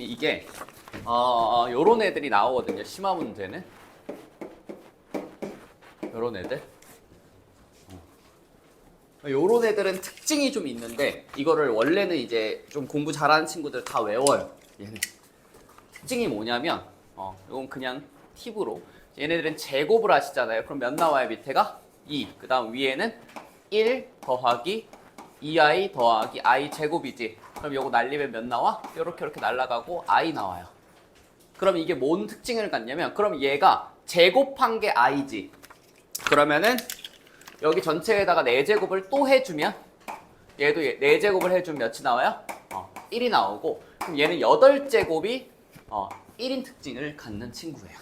이게 요런 애들이 나오거든요. 심화 문제는 요런 애들. 요런 애들은 특징이 좀 있는데 이거를 원래는 이제 좀 공부 잘하는 친구들 다 외워요. 얘네 특징이 뭐냐면 이건 그냥 팁으로 얘네들은 제곱을 하시잖아요. 그럼 몇 나와요? 밑에가 2. 그 다음 위에는 1 더하기 2i 더하기 i 제곱이지. 그럼 요거 날리면 몇 나와? 요렇게 날라가고 i 나와요. 그럼 이게 뭔 특징을 갖냐면 그럼 얘가 제곱한 게 i지. 그러면은 여기 전체에다가 4제곱을 또 해주면 얘도 4제곱을 해주면 몇이 나와요? 1이 나오고 그럼 얘는 8제곱이 1인 특징을 갖는 친구예요.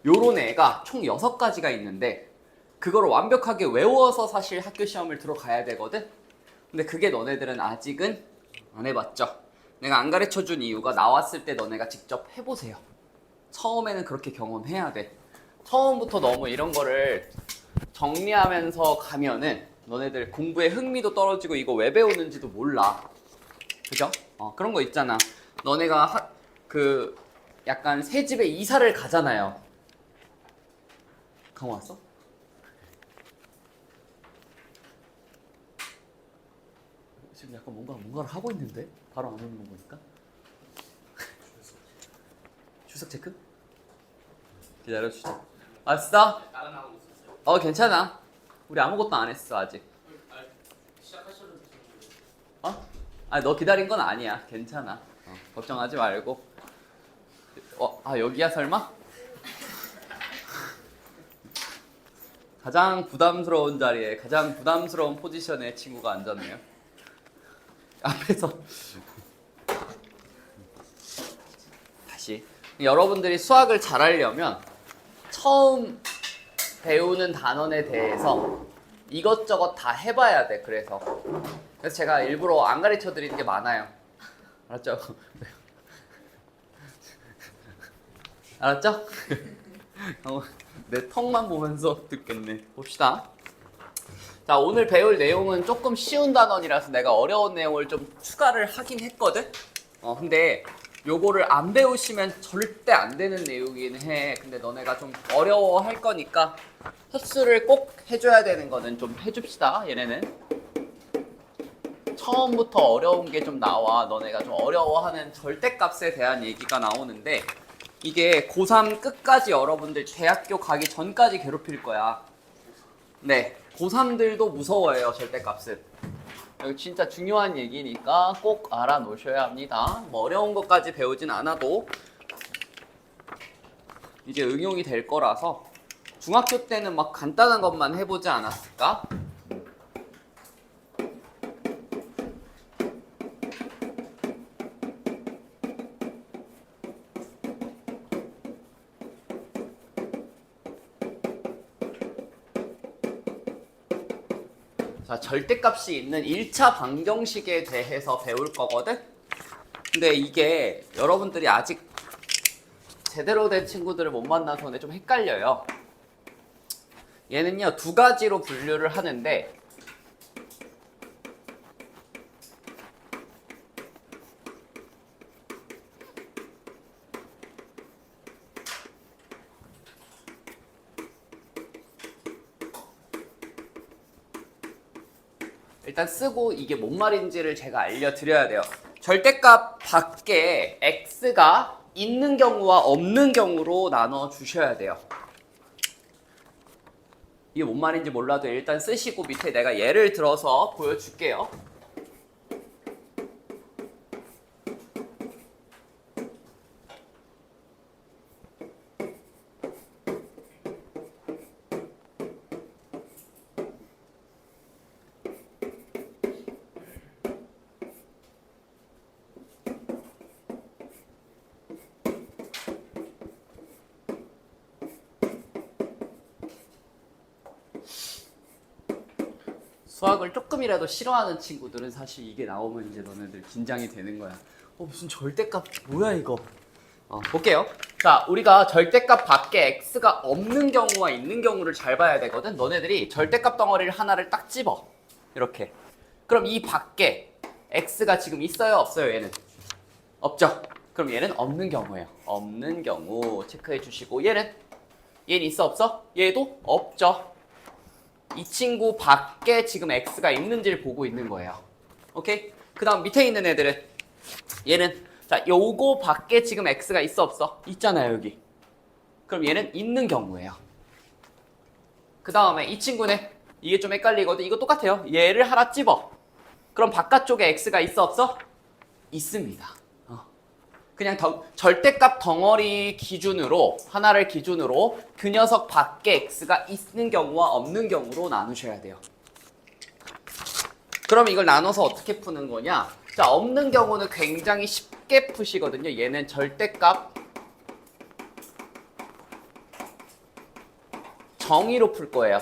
요런 애가 총 6가지가 있는데 그거를 완벽하게 외워서 사실 학교 시험을 들어가야 되거든? 근데 그게 너네들은 아직은 안 해봤죠? 내가 안 가르쳐준 이유가 나왔을 때 너네가 직접 해보세요. 처음에는 그렇게 경험해야 돼. 처음부터 너무 이런 거를 정리하면서 가면은 너네들 공부에 흥미도 떨어지고 이거 왜 배우는지도 몰라. 그죠? 그런 거 있잖아. 너네가 약간 새 집에 이사를 가잖아요. 강호 왔어? 지금 약간 뭔가를 하고 있는데? 바로 안 오는 거 보니까? 출석 체크? 기다려주자. 왔어? 괜찮아. 우리 아무것도 안 했어 아직. 너 기다린 건 아니야. 괜찮아. 걱정하지 말고. 여기야 설마? 가장 부담스러운 자리에 가장 부담스러운 포지션에 친구가 앉았네요. 앞에서 다시 여러분들이 수학을 잘하려면 처음 배우는 단원에 대해서 이것저것 다 해봐야 돼. 그래서 제가 일부러 안 가르쳐 드리는 게 많아요. 알았죠? 알았죠? 내 턱만 보면서 듣겠네. 봅시다. 자, 오늘 배울 내용은 조금 쉬운 단원이라서 내가 어려운 내용을 좀 추가를 하긴 했거든? 근데 요거를 안 배우시면 절대 안 되는 내용이긴 해. 근데 너네가 좀 어려워할 거니까 흡수를 꼭 해줘야 되는 거는 좀 해줍시다. 얘네는 처음부터 어려운 게 좀 나와. 너네가 좀 어려워하는 절대값에 대한 얘기가 나오는데 이게 고3 끝까지 여러분들 대학교 가기 전까지 괴롭힐 거야. 네, 고3들도 무서워해요. 절대값은. 이거 진짜 중요한 얘기니까 꼭 알아놓으셔야 합니다. 뭐 어려운 것까지 배우진 않아도 이제 응용이 될 거라서 중학교 때는 막 간단한 것만 해보지 않았을까? 자, 절대값이 있는 1차 방정식에 대해서 배울 거거든? 근데 이게 여러분들이 아직 제대로 된 친구들을 못 만나서 좀 헷갈려요. 얘는요, 2가지로 분류를 하는데 일단 쓰고 이게 뭔 말인지를 제가 알려드려야 돼요. 절대값 밖에 x가 있는 경우와 없는 경우로 나눠 주셔야 돼요. 이게 뭔 말인지 몰라도 일단 쓰시고 밑에 내가 예를 들어서 보여줄게요. 수학을 조금이라도 싫어하는 친구들은 사실 이게 나오면 이제 너네들 긴장이 되는 거야. 무슨 절대값 뭐야 이거. 볼게요. 자, 우리가 절대값 밖에 x가 없는 경우와 있는 경우를 잘 봐야 되거든. 너네들이 절대값 덩어리를 하나를 딱 집어. 이렇게. 그럼 이 밖에 x가 지금 있어요 없어요? 얘는 없죠? 그럼 얘는 없는 경우예요. 없는 경우 체크해 주시고 얘는 있어 없어? 얘도 없죠. 이 친구 밖에 지금 x가 있는지를 보고 있는 거예요. 오케이? 그 다음 밑에 있는 애들은 얘는 자 요거 밖에 지금 x가 있어 없어? 있잖아요 여기. 그럼 얘는 있는 경우예요. 그 다음에 이 친구는 이게 좀 헷갈리거든. 이거 똑같아요. 얘를 하나 집어. 그럼 바깥쪽에 x가 있어 없어? 있습니다. 그냥 절대값 덩어리 기준으로 하나를 기준으로 그 녀석 밖에 x가 있는 경우와 없는 경우로 나누셔야 돼요. 그럼 이걸 나눠서 어떻게 푸는 거냐? 자, 없는 경우는 굉장히 쉽게 푸시거든요. 얘는 절대값 정의로 풀 거예요.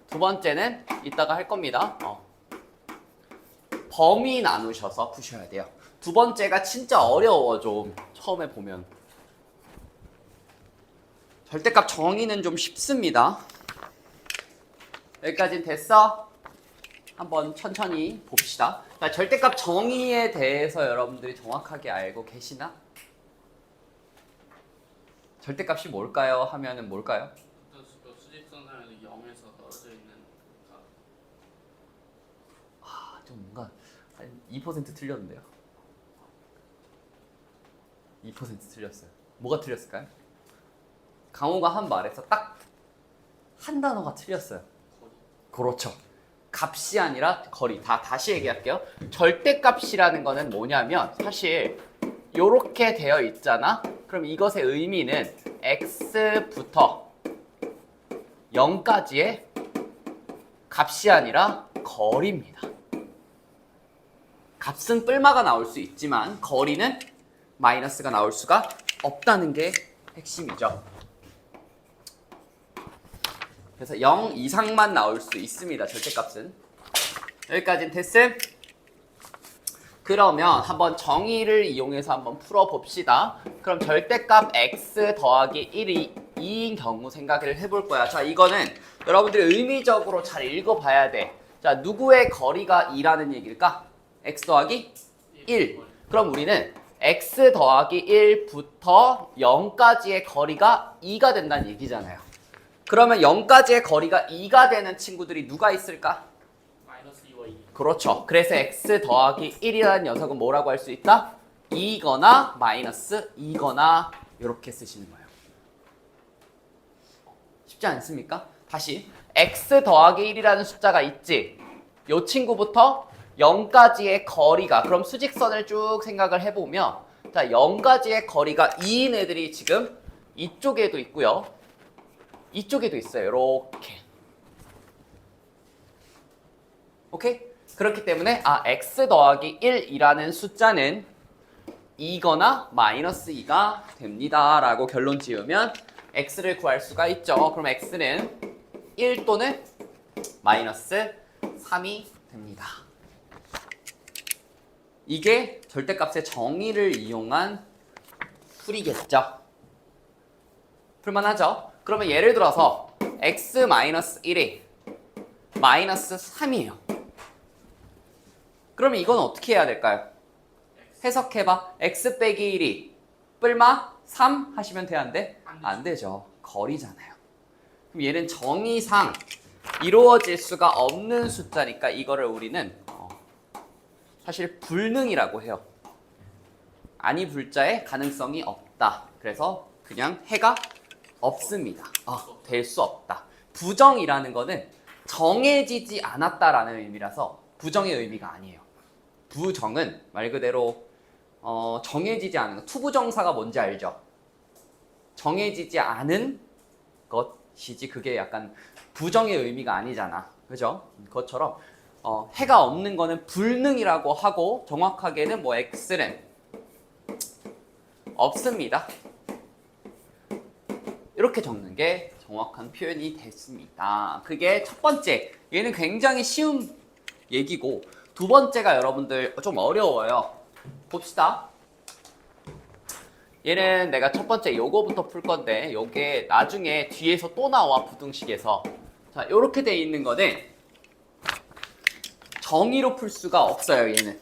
두 번째는 이따가 할 겁니다. 범위 나누셔서 푸셔야 돼요. 두 번째가 진짜 어려워 좀 처음에 보면. 절대값 정의는 좀 쉽습니다. 여기까지는 됐어? 한번 천천히 봅시다. 자, 절대값 정의에 대해서 여러분들이 정확하게 알고 계시나? 절대값이 뭘까요? 하면은 뭘까요? 수직선상에서 0에서 떨어져 있는 좀 뭔가 한 2% 틀렸는데요. 2% 틀렸어요. 뭐가 틀렸을까요? 강호가 한 말에서 딱 한 단어가 틀렸어요. 거리. 그렇죠. 값이 아니라 거리. 다시 얘기할게요. 절대값이라는 거는 뭐냐면 사실 요렇게 되어 있잖아. 그럼 이것의 의미는 x부터 0까지의 값이 아니라 거리입니다. 값은 뿔마가 나올 수 있지만 거리는 마이너스가 나올 수가 없다는 게 핵심이죠. 그래서 0 이상만 나올 수 있습니다. 절대값은. 여기까지는 됐음? 그러면 한번 정의를 이용해서 한번 풀어봅시다. 그럼 절대값 x 더하기 1이 2인 경우 생각을 해볼 거야. 자, 이거는 여러분들이 의미적으로 잘 읽어봐야 돼. 자, 누구의 거리가 2라는 얘기일까? x 더하기 1. 그럼 우리는 x 더하기 1부터 0까지의 거리가 2가 된다는 얘기잖아요. 그러면 0까지의 거리가 2가 되는 친구들이 누가 있을까? 마이너스 2와 2. 그렇죠. 그래서 x 더하기 1이라는 녀석은 뭐라고 할 수 있다? 2거나 마이너스 2거나 이렇게 쓰시는 거예요. 쉽지 않습니까? 다시 x 더하기 1이라는 숫자가 있지. 이 친구부터 0까지의 거리가, 그럼 수직선을 쭉 생각을 해보면 자, 0까지의 거리가 2인 애들이 지금 이쪽에도 있고요. 이쪽에도 있어요. 이렇게. 오케이? 그렇기 때문에 x 더하기 1이라는 숫자는 2거나 마이너스 2가 됩니다. 라고 결론 지으면 x를 구할 수가 있죠. 그럼 x는 1 또는 마이너스 3이 됩니다. 이게 절대값의 정의를 이용한 풀이겠죠. 풀만하죠? 그러면 예를 들어서 x-1이 마이너스 3이에요. 그러면 이건 어떻게 해야 될까요? 해석해봐. x 빼기 1이 뿔마 3 하시면 돼야 안 돼? 안 되죠. 거리잖아요. 그럼 얘는 정의상 이루어질 수가 없는 숫자니까 이거를 우리는 사실 불능이라고 해요. 아니 불자의 가능성이 없다. 그래서 그냥 해가 없습니다. 될 수 없다. 부정이라는 거는 정해지지 않았다라는 의미라서 부정의 의미가 아니에요. 부정은 말 그대로 정해지지 않은 것. 투부정사가 뭔지 알죠? 정해지지 않은 것이지 그게 약간 부정의 의미가 아니잖아. 그죠? 그것처럼 해가 없는 거는 불능이라고 하고 정확하게는 뭐 x는 없습니다. 이렇게 적는 게 정확한 표현이 됐습니다. 그게 첫 번째. 얘는 굉장히 쉬운 얘기고 두 번째가 여러분들 좀 어려워요. 봅시다. 얘는 내가 첫 번째 요거부터 풀 건데 요게 나중에 뒤에서 또 나와 부등식에서. 자, 요렇게 돼 있는 거는 정의로 풀 수가 없어요. 얘는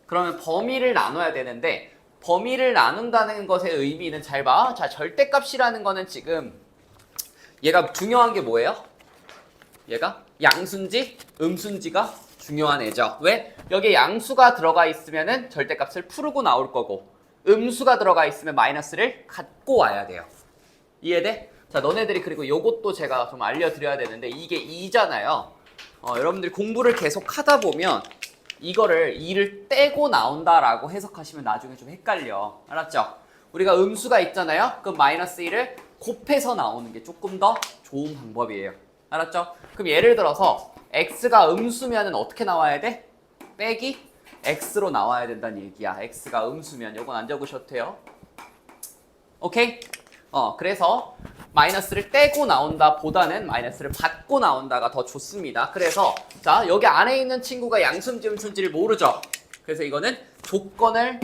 그러면 범위를 나눠야 되는데 범위를 나눈다는 것의 의미는 잘 봐. 자, 절대값이라는 거는 지금 얘가 중요한 게 뭐예요? 얘가 양수인지 음수인지가 중요한 애죠. 왜? 여기에 양수가 들어가 있으면은 절대값을 풀고 나올 거고 음수가 들어가 있으면 마이너스를 갖고 와야 돼요. 이해돼? 자, 너네들이 그리고 요것도 제가 좀 알려드려야 되는데 이게 2잖아요. 여러분들이 공부를 계속 하다 보면 이거를 2를 떼고 나온다라고 해석하시면 나중에 좀 헷갈려. 알았죠? 우리가 음수가 있잖아요. 그럼 마이너스 1을 곱해서 나오는 게 조금 더 좋은 방법이에요. 알았죠? 그럼 예를 들어서 x가 음수면은 어떻게 나와야 돼? 빼기 x로 나와야 된다는 얘기야. x가 음수면 요건 안 적으셔도 돼요. 오케이? 그래서 마이너스를 떼고 나온다 보다는 마이너스를 받고 나온다가 더 좋습니다. 그래서 자, 여기 안에 있는 친구가 양수인지 음수인지를 모르죠. 그래서 이거는 조건을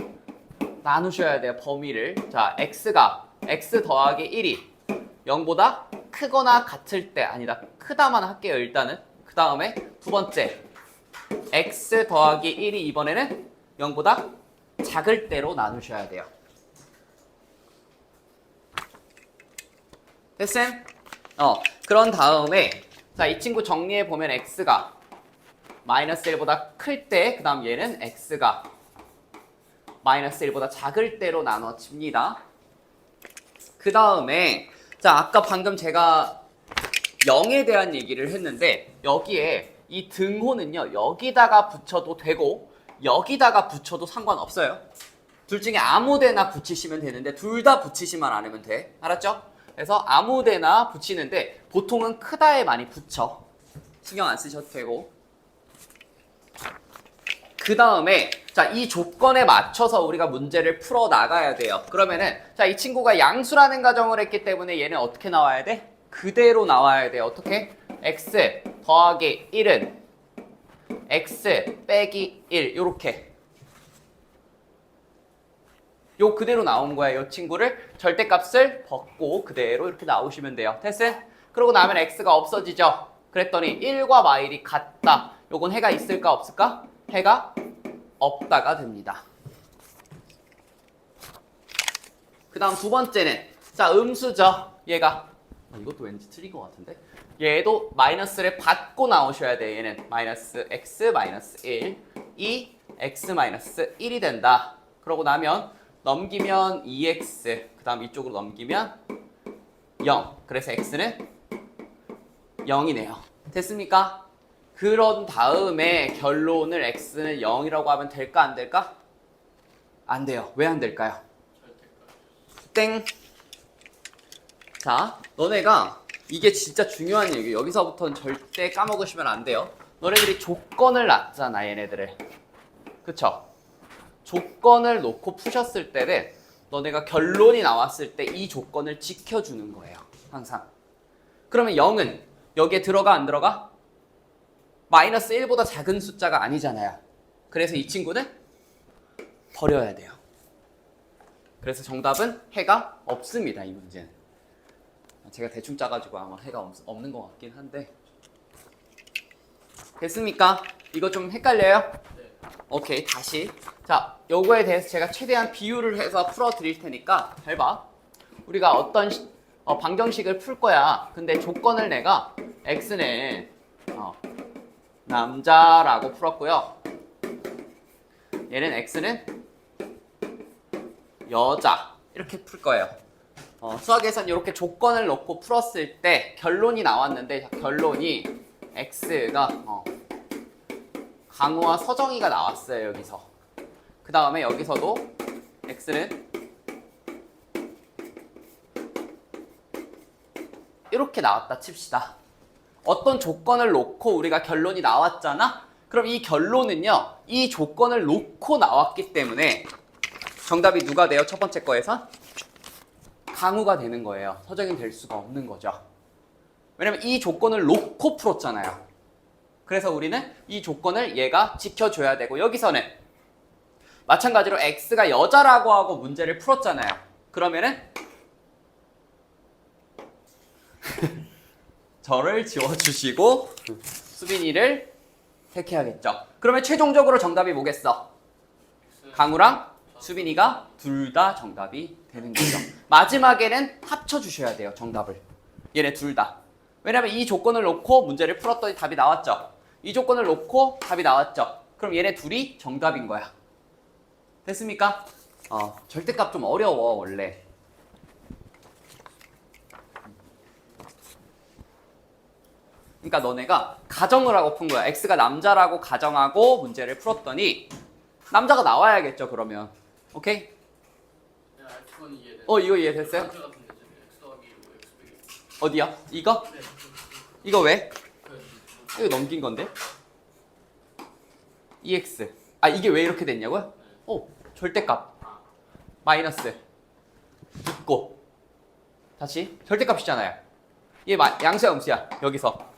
나누셔야 돼요. 범위를. 자, x가 x 더하기 1이 0보다 크거나 같을 때, 아니다, 크다만 할게요. 일단은. 그 다음에 두 번째 x 더하기 1이 이번에는 0보다 작을 때로 나누셔야 돼요. 됐음? 그런 다음에 자, 이 친구 정리해 보면 x가 마이너스 1보다 클 때, 그 다음 얘는 x가 마이너스 1보다 작을 때로 나눠집니다. 그 다음에 자, 아까 방금 제가 0에 대한 얘기를 했는데 여기에 이 등호는요, 여기다가 붙여도 되고 여기다가 붙여도 상관없어요. 둘 중에 아무 데나 붙이시면 되는데 둘 다 붙이시면 않으면 돼. 알았죠? 그래서 아무 데나 붙이는데 보통은 크다에 많이 붙여. 신경 안 쓰셔도 되고. 그 다음에 자, 이 조건에 맞춰서 우리가 문제를 풀어 나가야 돼요. 그러면은 자, 이 친구가 양수라는 가정을 했기 때문에 얘는 어떻게 나와야 돼? 그대로 나와야 돼요. 어떻게? x 더하기 1은 x 빼기 1 요렇게 요 그대로 나온 거예요. 이 친구를 절대값을 벗고 그대로 이렇게 나오시면 돼요. 됐어? 그러고 나면 x가 없어지죠. 그랬더니 1과 마일이 같다. 요건 해가 있을까 없을까? 해가 없다가 됩니다. 그 다음 두 번째는 자, 음수죠. 얘가 이것도 왠지 틀린 것 같은데 얘도 마이너스를 받고 나오셔야 돼. 얘는 마이너스 x 마이너스 1 이 x 마이너스 1이 된다. 그러고 나면 넘기면 2x 그 다음 이쪽으로 넘기면 0 그래서 x는 0이네요. 됐습니까? 그런 다음에 결론을 x는 0이라고 하면 될까 안 될까? 안 돼요. 왜 안 될까요? 땡. 자, 너네가 이게 진짜 중요한 얘기예요. 여기서부터는 절대 까먹으시면 안 돼요. 너네들이 조건을 놨잖아, 얘네들을. 그쵸? 조건을 놓고 푸셨을 때는 너네가 결론이 나왔을 때 이 조건을 지켜주는 거예요. 항상. 그러면 0은 여기에 들어가 안 들어가? 마이너스 1보다 작은 숫자가 아니잖아요. 그래서 이 친구는 버려야 돼요. 그래서 정답은 해가 없습니다. 이 문제는. 제가 대충 짜가지고 아마 해가 없는 것 같긴 한데. 됐습니까? 이거 좀 헷갈려요? 네. 오케이, 다시. 자, 요거에 대해서 제가 최대한 비유를 해서 풀어드릴 테니까 잘 봐. 우리가 어떤 방정식을 풀 거야. 근데 조건을 내가 x는 남자라고 풀었고요. 얘는 x는 여자 이렇게 풀 거예요. 수학에서는 이렇게 조건을 놓고 풀었을 때 결론이 나왔는데 결론이 x가 강우와 서정이가 나왔어요. 여기서. 그 다음에 여기서도 x는 이렇게 나왔다 칩시다. 어떤 조건을 놓고 우리가 결론이 나왔잖아? 그럼 이 결론은요, 이 조건을 놓고 나왔기 때문에 정답이 누가 돼요? 첫 번째 거에선? 강우가 되는 거예요. 서정이 될 수가 없는 거죠. 왜냐면 이 조건을 놓고 풀었잖아요. 그래서 우리는 이 조건을 얘가 지켜줘야 되고, 여기서는 마찬가지로 x가 여자라고 하고 문제를 풀었잖아요. 그러면은 저를 지워주시고 수빈이를 택해야겠죠. 그러면 최종적으로 정답이 뭐겠어? 강우랑 수빈이가 둘 다 정답이 되는 거죠. 마지막에는 합쳐주셔야 돼요, 정답을. 얘네 둘 다. 왜냐면 이 조건을 놓고 문제를 풀었더니 답이 나왔죠. 이 조건을 놓고 답이 나왔죠. 그럼 얘네 둘이 정답인 거야. 됐습니까? 절대값 좀 어려워, 원래. 그러니까 너네가 가정을 하고 푼 거야. X가 남자라고 가정하고 문제를 풀었더니 남자가 나와야겠죠, 그러면. 오케이? 네, X1 이해돼. 이거 이해됐어요? 남자 같은 게 X 더하기 5 X 빼기. 어디야? 이거? 네. 이거 왜? 그 이거 넘긴 건데? EX. 이게 왜 이렇게 됐냐고요? 절대값. 마이너스. 있고. 다시. 절대값이잖아요. 얘 양수야, 음수야. 여기서.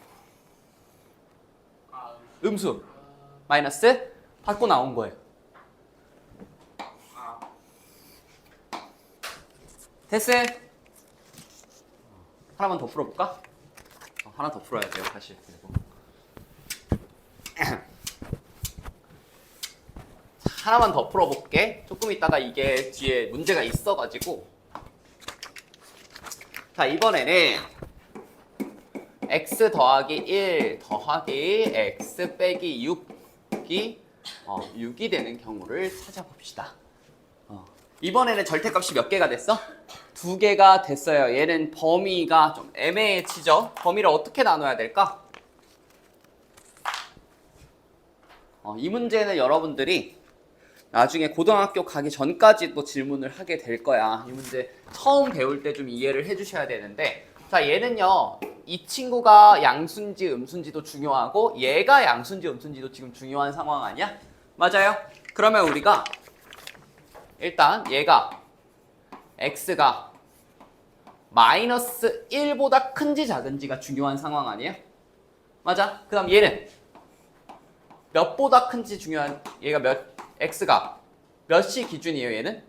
음수. 마이너스. 받고 나온 거예요. 됐어요? 하나만 더 풀어볼까? 하나 더 풀어야 돼요, 사실. 하나만 더 풀어볼게. 조금 있다가 이게 뒤에 문제가 있어가지고. 자, 이번에는 x 더하기 1 더하기 x 빼기 6이 6이 되는 경우를 찾아봅시다. 이번에는 절대값이 몇 개가 됐어? 2개가 됐어요. 얘는 범위가 좀 애매해지죠? 범위를 어떻게 나눠야 될까? 이 문제는 여러분들이 나중에 고등학교 가기 전까지도 질문을 하게 될 거야. 이 문제 처음 배울 때 좀 이해를 해주셔야 되는데, 자, 얘는요, 이 친구가 양수인지 음수인지도 중요하고 얘가 양수인지 음수인지도 지금 중요한 상황 아니야? 맞아요? 그러면 우리가 일단 얘가 x가 마이너스 1보다 큰지 작은지가 중요한 상황 아니에요? 맞아? 그 다음 얘는 몇보다 큰지 중요한, 얘가 x가 몇이 기준이에요, 얘는?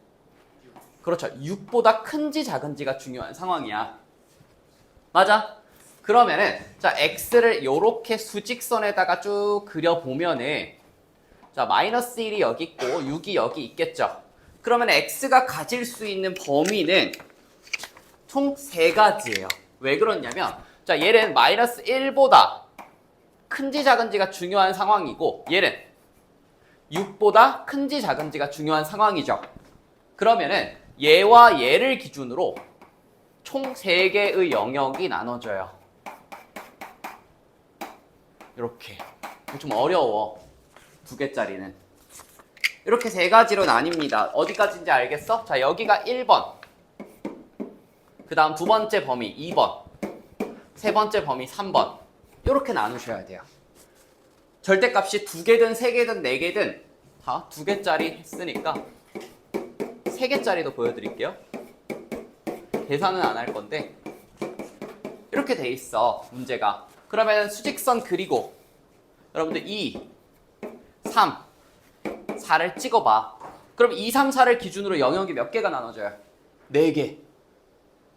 그렇죠. 6보다 큰지 작은지가 중요한 상황이야. 맞아? 그러면은, 자, x를 요렇게 수직선에다가 쭉 그려보면은, 자, 마이너스 1이 여기 있고, 6이 여기 있겠죠. 그러면 x가 가질 수 있는 범위는 총 3가지예요. 왜 그러냐면, 자, 얘는 마이너스 1보다 큰지 작은지가 중요한 상황이고, 얘는 6보다 큰지 작은지가 중요한 상황이죠. 그러면은 얘와 얘를 기준으로 총 3개의 영역이 나눠져요. 이렇게. 좀 어려워. 2개짜리는. 이렇게 3가지로 나뉩니다. 어디까지인지 알겠어? 자, 여기가 1번. 그 다음 2번째 범위 2번. 3번째 범위 3번. 이렇게 나누셔야 돼요. 절대값이 2개든 3개든 4개든 다 2개짜리 했으니까 3개짜리도 보여드릴게요. 계산은 안 할 건데 이렇게 돼 있어, 문제가. 그러면 수직선 그리고 여러분들 2, 3, 4를 찍어봐. 그럼 2, 3, 4를 기준으로 영역이 몇 개가 나눠져요? 4개.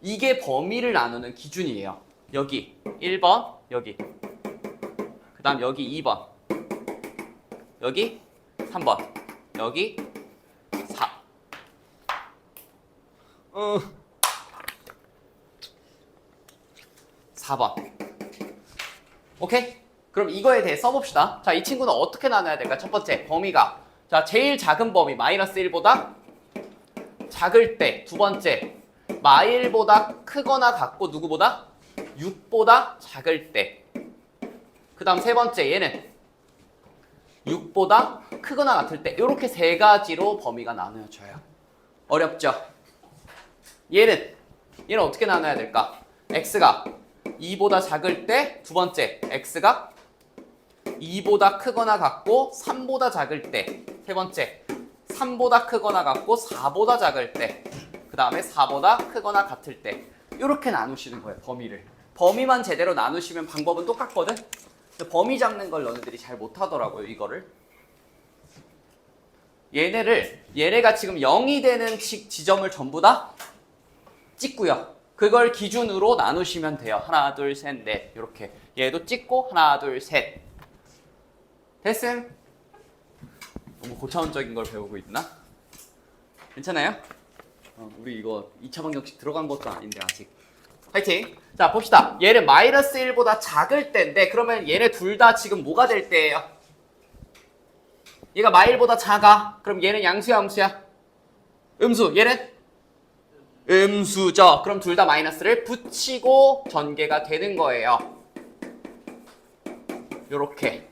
이게 범위를 나누는 기준이에요. 여기 1번, 여기. 그 다음 여기 2번. 여기 3번. 여기 4. 4번. 오케이? 그럼 이거에 대해 써봅시다. 자, 이 친구는 어떻게 나눠야 될까? 첫 번째, 범위가. 자, 제일 작은 범위, 마이너스 1보다 작을 때. 두 번째, 마일보다 크거나 같고 누구보다? 6보다 작을 때. 그 다음 세 번째, 얘는 6보다 크거나 같을 때. 이렇게 3가지로 범위가 나누어져요. 어렵죠? 얘는 어떻게 나눠야 될까? x가 2보다 작을 때, 두 번째, x가 2보다 크거나 같고 3보다 작을 때, 세 번째, 3보다 크거나 같고 4보다 작을 때, 그 다음에 4보다 크거나 같을 때. 이렇게 나누시는 거예요, 범위를. 범위만 제대로 나누시면 방법은 똑같거든? 근데 범위 잡는 걸 너네들이 잘 못하더라고요, 이거를. 얘네가 지금 0이 되는 지점을 전부 다 찍고요. 그걸 기준으로 나누시면 돼요. 하나, 둘, 셋, 넷. 이렇게. 얘도 찍고 하나, 둘, 셋. 됐음? 너무 고차원적인 걸 배우고 있나? 괜찮아요? 우리 이거 2차 방정식 들어간 것도 아닌데 아직. 파이팅! 자 봅시다. 얘는 마이너스 1보다 작을 때인데 그러면 얘네 둘 다 지금 뭐가 될 때예요? 얘가 마일보다 작아. 그럼 얘는 양수야 음수야? 음수. 얘는? 음수죠. 그럼 둘 다 마이너스를 붙이고 전개가 되는 거예요. 요렇게.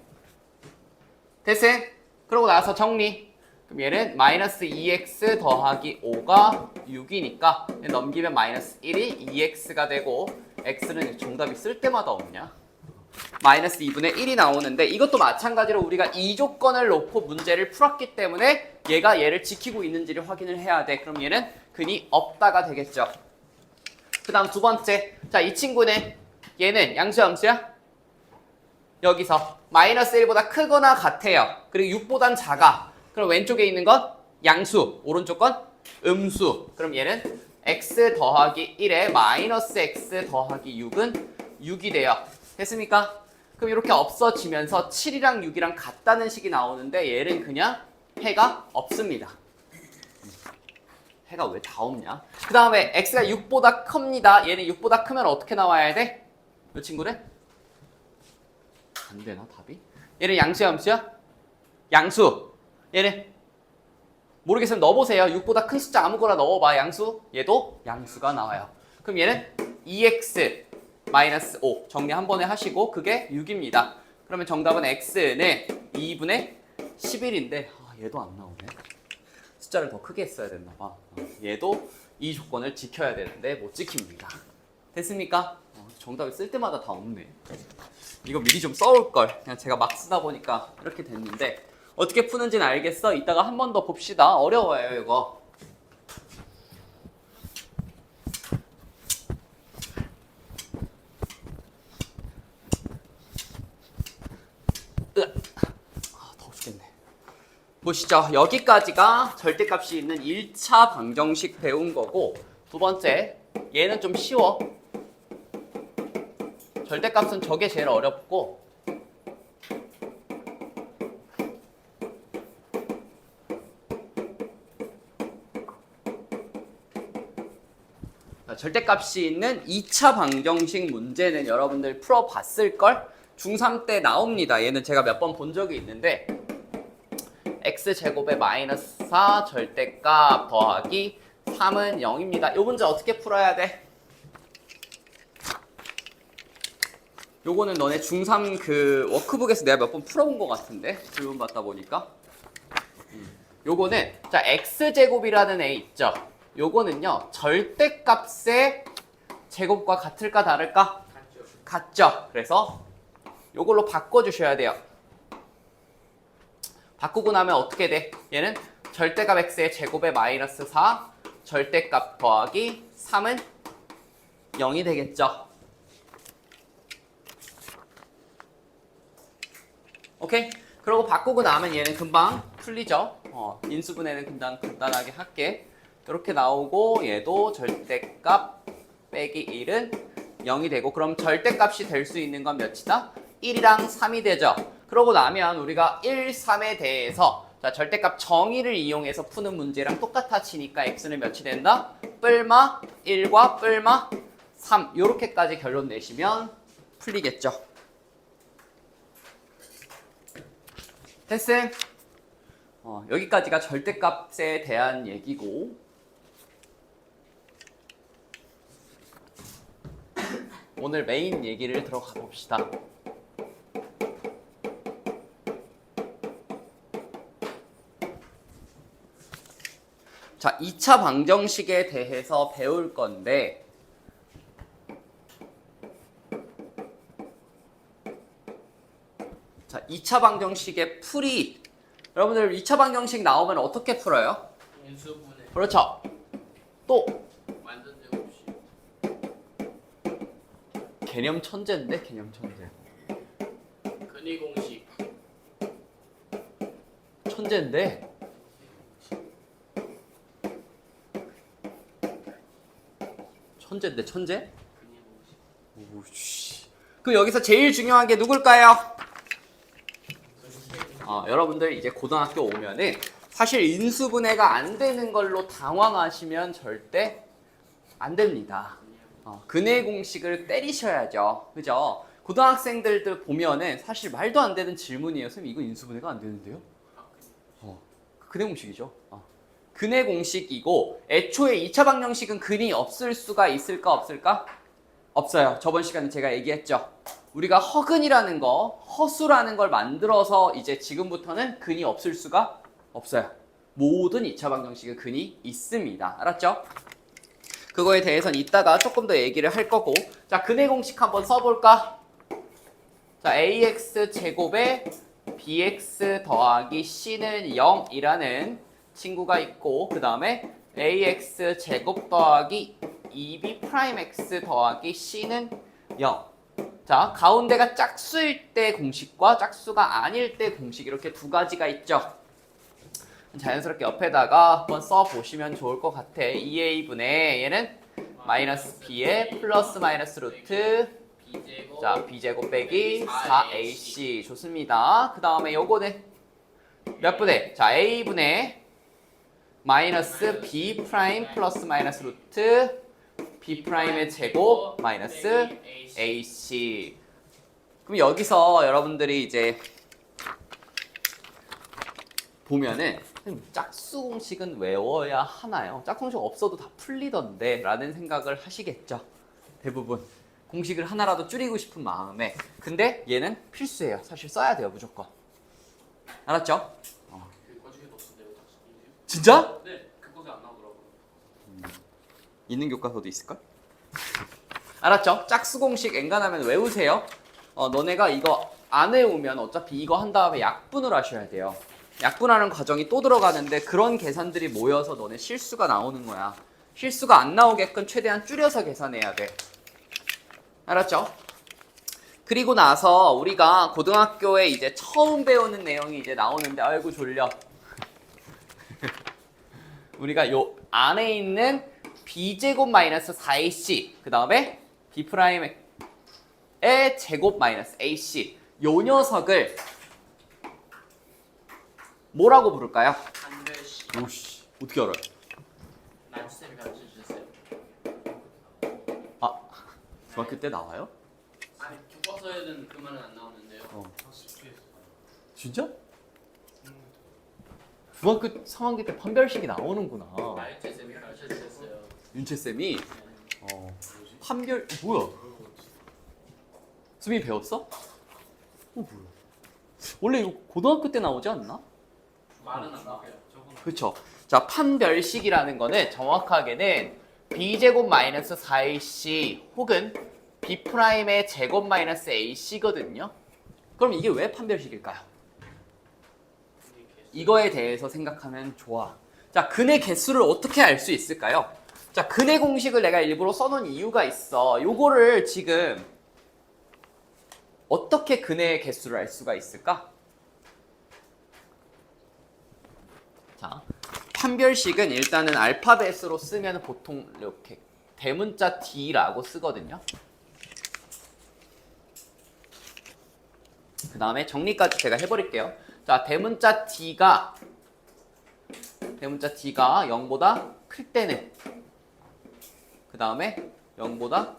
됐어요? 그러고 나서 정리. 그럼 얘는 마이너스 2x 더하기 5가 6이니까 넘기면 마이너스 1이 2x가 되고 x는 정답이 쓸 때마다 없냐? 마이너스 2분의 1이 나오는데 이것도 마찬가지로 우리가 이 조건을 놓고 문제를 풀었기 때문에 얘가 얘를 지키고 있는지를 확인을 해야 돼. 그럼 얘는 근이 없다가 되겠죠. 그 다음 두 번째. 자, 이 친구는 얘는 양수야 음수야? 여기서 마이너스 1보다 크거나 같아요. 그리고 6보단 작아. 그럼 왼쪽에 있는 건 양수, 오른쪽 건 음수. 그럼 얘는 x 더하기 1에 마이너스 x 더하기 6은 6이 돼요. 됐습니까? 그럼 이렇게 없어지면서 7이랑 6이랑 같다는 식이 나오는데 얘는 그냥 해가 없습니다. 해가 왜 다 없냐? 그 다음에 x가 6보다 큽니다. 얘는 6보다 크면 어떻게 나와야 돼? 이 친구는? 안 되나 답이? 얘는 양수야 음수야? 양수. 얘는 모르겠으면 넣어보세요. 6보다 큰 숫자 아무거나 넣어봐. 양수. 얘도 양수가 나와요. 그럼 얘는 2x 마이너스 5 정리 한 번에 하시고 그게 6입니다. 그러면 정답은 x는 2분의 11인데 얘도 안 나오네. 숫자를 더 크게 했어야 됐나 봐. 얘도 이 조건을 지켜야 되는데 못 지킵니다. 됐습니까? 정답이 쓸 때마다 다 없네. 이거 미리 좀 써올 걸. 그냥 제가 막 쓰다 보니까 이렇게 됐는데 어떻게 푸는지는 알겠어? 이따가 한 번 더 봅시다. 어려워요 이거. 더워 죽겠네. 보시죠. 여기까지가 절대값이 있는 1차 방정식 배운 거고 두 번째 얘는 좀 쉬워. 절대값은 저게 제일 어렵고 절대값이 있는 2차 방정식 문제는 여러분들 풀어봤을걸? 중3 때 나옵니다. 얘는 제가 몇 번 본 적이 있는데 x제곱에 마이너스 4 절대값 더하기 3은 0입니다. 이 문제 어떻게 풀어야 돼? 요거는 너네 중3 그 워크북에서 내가 몇 번 풀어본 것 같은데 질문 받다 보니까 요거는 자 x제곱이라는 애 있죠? 요거는요 절대값의 제곱과 같을까 다를까? 같죠. 그래서 요걸로 바꿔주셔야 돼요. 바꾸고 나면 어떻게 돼? 얘는 절대값 x의 제곱에 마이너스 4 절대값 더하기 3은 0이 되겠죠. 오케이? 그리고 바꾸고 나면 얘는 금방 풀리죠. 인수분해는 금방 간단하게 할게. 이렇게 나오고 얘도 절대값 빼기 1은 0이 되고 그럼 절대값이 될 수 있는 건 몇이다? 1이랑 3이 되죠. 그러고 나면 우리가 1, 3에 대해서 자 절대값 정의를 이용해서 푸는 문제랑 똑같아지니까 x는 몇이 된다? 뿔마 1과 뿔마 3 이렇게까지 결론 내시면 풀리겠죠. 됐음? 여기까지가 절대값에 대한 얘기고 오늘 메인 얘기를 들어가 봅시다. 자, 2차 방정식에 대해서 배울 건데 자, 2차 방정식의 풀이 여러분들 2차 방정식 나오면 어떻게 풀어요? 인수분해. 그렇죠. 또 완전 제곱식. 개념 천재인데 개념 천재. 근위 공식. 천재인데 천재인데 천재? 근위 공식. 오씨. 그럼 여기서 제일 중요한 게 누굴까요? 여러분들 이제 고등학교 오면은 사실 인수분해가 안 되는 걸로 당황하시면 절대 안 됩니다. 근해 공식을 때리셔야죠. 그죠? 고등학생들도 보면은 사실 말도 안 되는 질문이에요. 선생님 이거 인수분해가 안 되는데요? 근해 공식이죠. 근해 공식이고 애초에 2차 방정식은 근이 없을 수가 있을까 없을까? 없어요. 저번 시간에 제가 얘기했죠. 우리가 허근이라는 거, 허수라는 걸 만들어서 이제 지금부터는 근이 없을 수가 없어요. 모든 2차 방정식은 근이 있습니다. 알았죠? 그거에 대해서는 이따가 조금 더 얘기를 할 거고, 자, 근해 공식 한번 써볼까? 자, ax 제곱에 bx 더하기 c는 0이라는 친구가 있고, 그 다음에 ax 제곱 더하기 2b 프라임 x 더하기 c는 0. 자, 가운데가 짝수일 때 공식과 짝수가 아닐 때 공식 이렇게 두 가지가 있죠. 자연스럽게 옆에다가 한번 써보시면 좋을 것 같아. 2a분의 얘는 마이너스 b에 플러스 마이너스 루트 B제곱. 자 b제곱 빼기 4ac 좋습니다. 그 다음에 요거는 몇 분의? 자 a분의 마이너스 b 프라임 플러스 마이너스 루트 b 프라임의 제곱 마이너스 ac. 그럼 여기서 여러분들이 이제 보면은 짝수 공식은 외워야 하나요? 짝수 공식 없어도 다 풀리던데 라는 생각을 하시겠죠. 대부분 공식을 하나라도 줄이고 싶은 마음에. 근데 얘는 필수예요. 사실 써야 돼요 무조건. 알았죠? 그 거중에도 없던데요, 짝수. 진짜? 네, 그 거기 안 나오더라고요. 있는 교과서도 있을걸? 알았죠? 짝수 공식 엔간하면 외우세요. 너네가 이거 안 외우면 어차피 이거 한 다음에 약분을 하셔야 돼요. 약분하는 과정이 또 들어가는데 그런 계산들이 모여서 너네 실수가 나오는 거야. 실수가 안 나오게끔 최대한 줄여서 계산해야 돼. 알았죠? 그리고 나서 우리가 고등학교에 이제 처음 배우는 내용이 이제 나오는데 아이고 졸려. 우리가 요 안에 있는 b제곱 마이너스 4ac 그 다음에 b'의 제곱 마이너스 ac 요 녀석을 뭐라고 부를까요? 한별씩. 오씨 어떻게 알아요? 남쌤이 가르쳐 주셨어요. 아 중학교 때 나와요? 아니, 교과서에는 그 말은 안 나오는데요. 진짜? 중학교 3학기 때 판별식이 나오는구나. 나유채 쌤이 가르쳐 주셨어요. 윤채 쌤이 판별 뭐야? 수미 배웠어? 뭐야? 원래 이거 고등학교 때 나오지 않나? 말은 안 나와요. 그렇죠. 자, 판별식이라는 거는 정확하게는 b제곱 마이너스 4ac 혹은 b'의 제곱 마이너스 ac거든요. 그럼 이게 왜 판별식일까요? 이거에 대해서 생각하면 좋아. 자, 근의 개수를 어떻게 알 수 있을까요? 자, 근의 공식을 내가 일부러 써놓은 이유가 있어. 요거를 지금 어떻게 근의 개수를 알 수가 있을까? 자, 판별식은 일단은 알파벳으로 쓰면 보통 이렇게 대문자 D라고 쓰거든요. 그 다음에 정리까지 제가 해버릴게요. 자, 대문자 D가 0보다 클 때는 그 다음에 0보다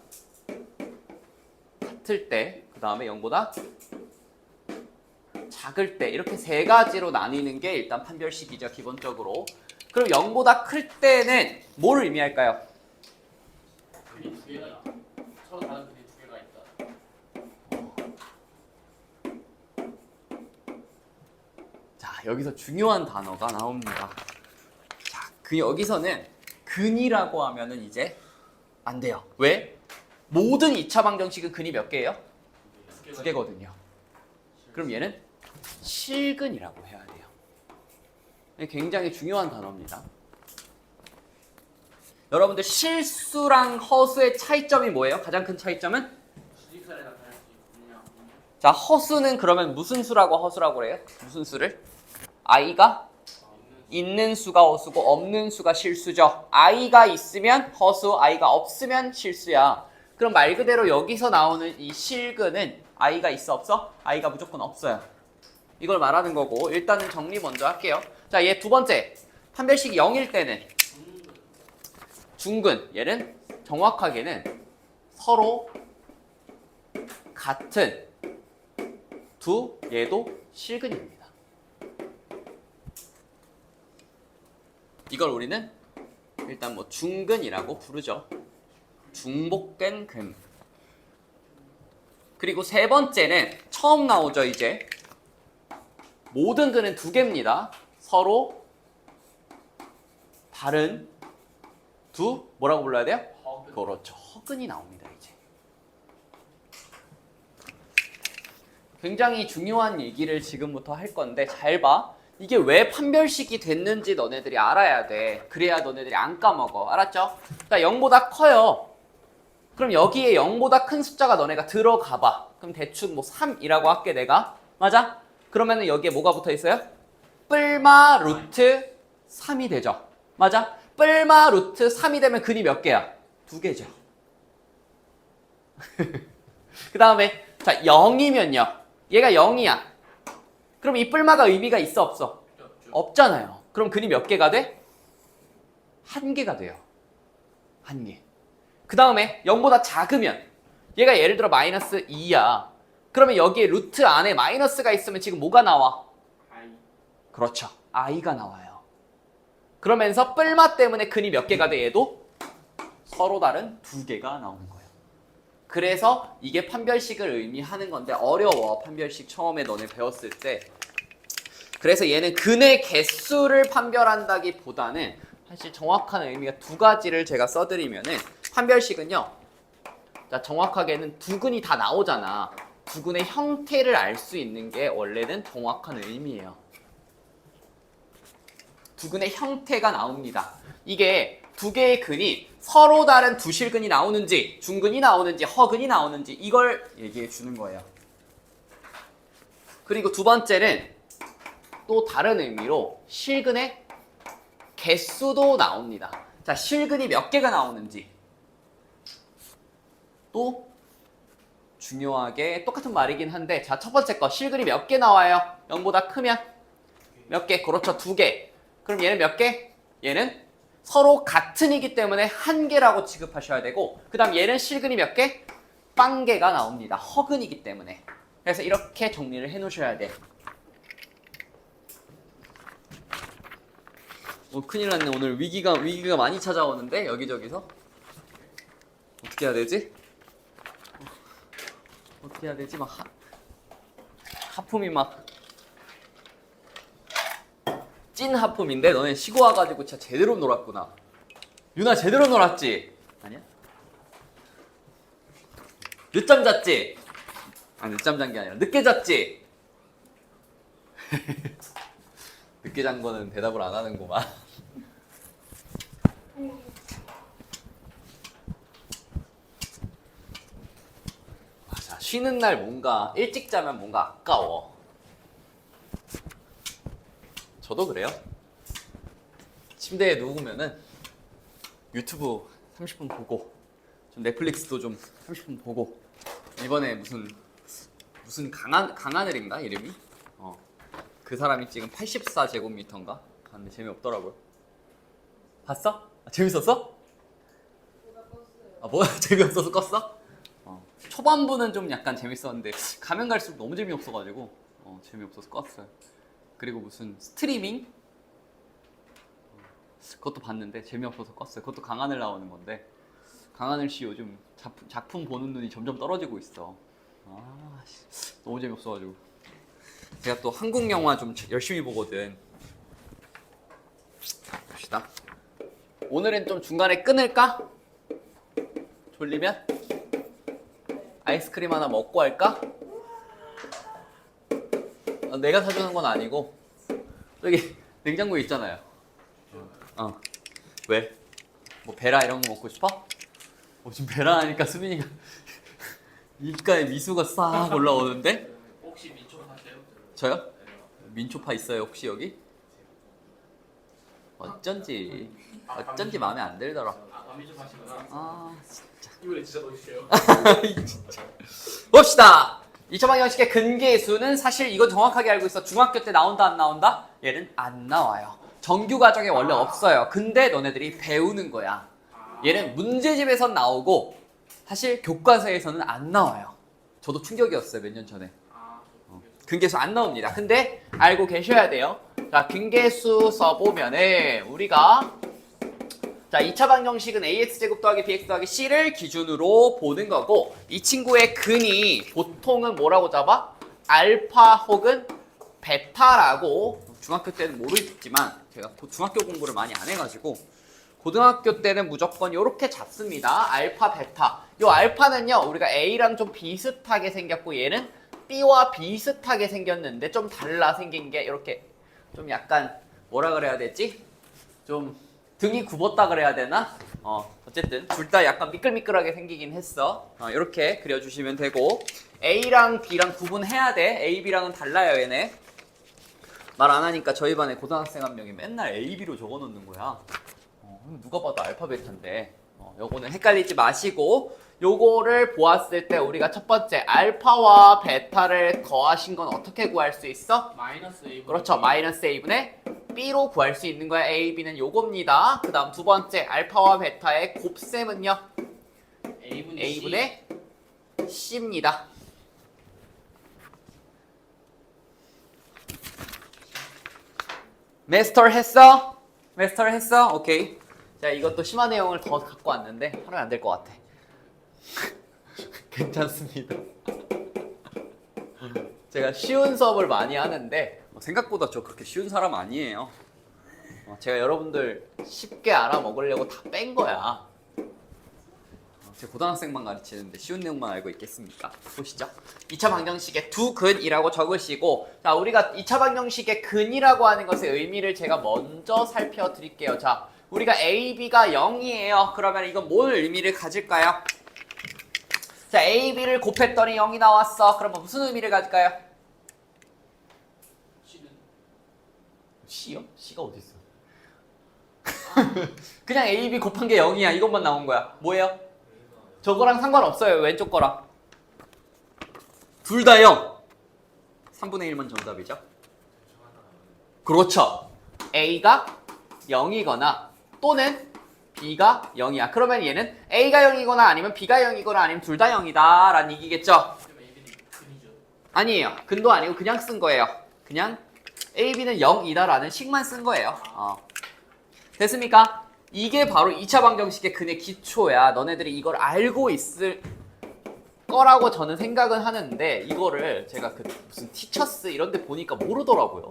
같을 때 그 다음에 0보다 작을 때 이렇게 세 가지로 나뉘는 게 일단 판별식이죠. 기본적으로. 그럼 0보다 클 때는 뭐를 의미할까요? 근이 두 개가 있다. 서로 다른 근이 두 개가 있다. 자, 여기서 중요한 단어가 나옵니다. 자, 여기서는 근이라고 하면은 이제 안 돼요. 왜? 모든 2차 방정식은 근이 몇 개예요? 두 개거든요. 그럼 얘는 실근이라고 해야 돼요. 굉장히 중요한 단어입니다. 여러분들 실수랑 허수의 차이점이 뭐예요? 가장 큰 차이점은? 수직선에 나타날 수 있군요. 자, 허수는 그러면 무슨 수라고 허수라고 그래요? 무슨 수를? i가 있는 수가 허수고 없는 수가 실수죠. i가 있으면 허수, i가 없으면 실수야. 그럼 말 그대로 여기서 나오는 이 실근은 i가 있어 없어? i가 무조건 없어요. 이걸 말하는 거고 일단은 정리 먼저 할게요. 자, 얘 두 번째. 판별식이 0일 때는 중근. 얘는 정확하게는 서로 같은 두 얘도 실근입니다. 이걸 우리는 일단 뭐 중근이라고 부르죠. 중복된 근. 그리고 세 번째는 처음 나오죠, 이제. 모든 근은 두 개입니다. 서로 다른 두 뭐라고 불러야 돼요? 허근. 그렇죠. 허근이 나옵니다, 이제. 굉장히 중요한 얘기를 지금부터 할 건데 잘 봐. 이게 왜 판별식이 됐는지 너네들이 알아야 돼. 그래야 너네들이 안 까먹어. 알았죠? 자, 0보다 커요. 그럼 여기에 0보다 큰 숫자가 너네가 들어가 봐. 그럼 대충 뭐 3이라고 할게 내가. 맞아? 그러면은 여기에 뭐가 붙어 있어요? 뿔마 루트 3이 되죠. 맞아? 뿔마 루트 3이 되면 근이 몇 개야? 두 개죠. 그 다음에 자 0이면요. 얘가 0이야. 그럼 이 뿔마가 의미가 있어 없어? 없잖아요. 그럼 근이 몇 개가 돼? 한 개가 돼요. 한 개. 그 다음에 0보다 작으면 얘가 예를 들어 마이너스 2야. 그러면 여기에 루트 안에 마이너스가 있으면 지금 뭐가 나와? 아이. 그렇죠. i가 나와요. 그러면서 뿔마 때문에 근이 몇 개가 돼? 얘도 서로 다른 두 개가 나오는 거예요. 그래서 이게 판별식을 의미하는 건데 어려워. 판별식 처음에 너네 배웠을 때. 그래서 얘는 근의 개수를 판별한다기보다는 사실 정확한 의미가 두 가지를 제가 써드리면은 판별식은요. 자, 정확하게는 두 근이 다 나오잖아. 두 근의 형태를 알 수 있는 게 원래는 정확한 의미예요. 두 근의 형태가 나옵니다. 이게 두 개의 근이 서로 다른 두 실근이 나오는지, 중근이 나오는지, 허근이 나오는지 이걸 얘기해 주는 거예요. 그리고 두 번째는 또 다른 의미로 실근의 개수도 나옵니다. 자, 실근이 몇 개가 나오는지 또 중요하게 똑같은 말이긴 한데 자, 첫 번째 거 실근이 몇 개 나와요? 0보다 크면 몇 개? 그렇죠, 두 개. 그럼 얘는 몇 개? 얘는 서로 같은이기 때문에 한 개라고 취급하셔야 되고 그 다음 얘는 실근이 몇 개? 빵 개가 나옵니다. 허근이기 때문에. 그래서 이렇게 정리를 해 놓으셔야 돼. 큰일 났네. 오늘 위기가 많이 찾아오는데 여기저기서 어떻게 해야 되지? 어떻게 해야 되지? 막 하품이 막 찐 하품인데 너네 쉬고 와가지고 진짜 제대로 놀았구나. 유나 제대로 놀았지? 아니야? 늦잠 잤지? 아니 늦잠 잔 게 아니라 늦게 잤지? 늦게 잔 거는 대답을 안 하는구만. 맞아. 쉬는 날 뭔가 일찍 자면 뭔가 아까워. 저도 그래요. 침대에 누우면은 유튜브 30분 보고 좀 넷플릭스도 좀 30분 보고 이번에 무슨 강하늘인가 이름이? 그 사람이 지금 84제곱미터인가? 봤는데 재미없더라고요. 봤어? 아, 재밌었어? 아, 뭐야? 재미없어서 껐어? 초반부는 좀 약간 재밌었는데 가면 갈수록 너무 재미없어가지고 재미없어서 껐어요. 그리고 무슨 스트리밍? 그것도 봤는데 재미없어서 껐어요. 그것도 강하늘 나오는 건데 강하늘 씨 요즘 작품 보는 눈이 점점 떨어지고 있어. 너무 재미없어가지고 제가 또 한국 영화 좀 열심히 보거든. 봅시다. 오늘은 좀 중간에 끊을까? 졸리면? 아이스크림 하나 먹고 할까? 내가 사주는 건 아니고 저기 냉장고에 있잖아요. 왜? 뭐 베라 이런 거 먹고 싶어? 지금 베라 하니까 수빈이가 입가에 미소가 싹 올라오는데? 혹시 민초 하세요? 저요? 민초파 있어요 혹시 여기? 어쩐지 마음에 안 들더라. 민초 하시구나. 진짜. 이번에 진짜 넣으실게요. 진짜. 봅시다. 2차 방정식의 근계수는 사실 이거 정확하게 알고 있어. 중학교 때 나온다 안 나온다? 얘는 안 나와요. 정규 과정에 원래 없어요. 근데 너네들이 배우는 거야. 얘는 문제집에선 나오고 사실 교과서에서는 안 나와요. 저도 충격이었어요. 몇 년 전에. 근계수 안 나옵니다. 근데 알고 계셔야 돼요. 자, 근계수 써보면은 우리가 자, 2차 방정식은 ax제곱 더하기 bx 더하기 c를 기준으로 보는 거고 이 친구의 근이 보통은 뭐라고 잡아? 알파 혹은 베타라고 중학교 때는 모르겠지만 제가 중학교 공부를 많이 안 해가지고 고등학교 때는 무조건 이렇게 잡습니다. 알파, 베타. 요 알파는요 우리가 A랑 좀 비슷하게 생겼고 얘는 B와 비슷하게 생겼는데 좀 달라 생긴 게 이렇게 좀 약간 뭐라 그래야 되지? 좀 등이 굽었다 그래야 되나? 어쨌든 둘 다 약간 미끌미끌하게 생기긴 했어. 이렇게 그려주시면 되고 A랑 B랑 구분해야 돼. A, B랑은 달라요 얘네. 말 안 하니까 저희 반에 고등학생 한 명이 맨날 A, B로 적어놓는 거야. 누가 봐도 알파, 베타인데 요거는 헷갈리지 마시고 요거를 보았을 때 우리가 첫 번째 알파와 베타를 더하신 건 어떻게 구할 수 있어? 마이너스 A. 그렇죠. 마이너스 A분의 B로 구할 수 있는 거야. A, B는 요겁니다. 그 다음 두 번째 알파와 베타의 곱셈은요. A분의 C입니다. 마스터 했어? 마스터 했어? 오케이. 자, 이것도 심화 내용을 더 갖고 왔는데 하면 안 될 것 같아. 괜찮습니다. 제가 쉬운 수업을 많이 하는데 생각보다 저 그렇게 쉬운 사람 아니에요. 제가 여러분들 쉽게 알아먹으려고 다 뺀 거야. 제가 고등학생만 가르치는데 쉬운 내용만 알고 있겠습니까? 보시죠. 2차 방정식의 두 근이라고 적으시고 자, 우리가 2차 방정식의 근이라고 하는 것의 의미를 제가 먼저 살펴드릴게요. 자, 우리가 A, B가 0이에요. 그러면 이건 뭔 의미를 가질까요? 자, A, B를 곱했더니 0이 나왔어. 그러면 무슨 의미를 가질까요? C요? C가 어디 있어? 그냥 A, B 곱한 게 0이야. 이것만 나온 거야. 뭐예요? 저거랑 상관없어요. 왼쪽 거랑. 둘 다 0. 3분의 1만 정답이죠. 그렇죠. A가 0이거나 또는 B가 0이야. 그러면 얘는 A가 0이거나 아니면 B가 0이거나 아니면 둘 다 0이다 라는 얘기겠죠. 아니에요. 근도 아니고 그냥 쓴 거예요. 그냥 A, B는 0이다 라는 식만 쓴 거예요. 됐습니까? 이게 바로 2차 방정식의 근의 기초야. 너네들이 이걸 알고 있을 거라고 저는 생각은 하는데 이거를 제가 그 무슨 티처스 이런 데 보니까 모르더라고요.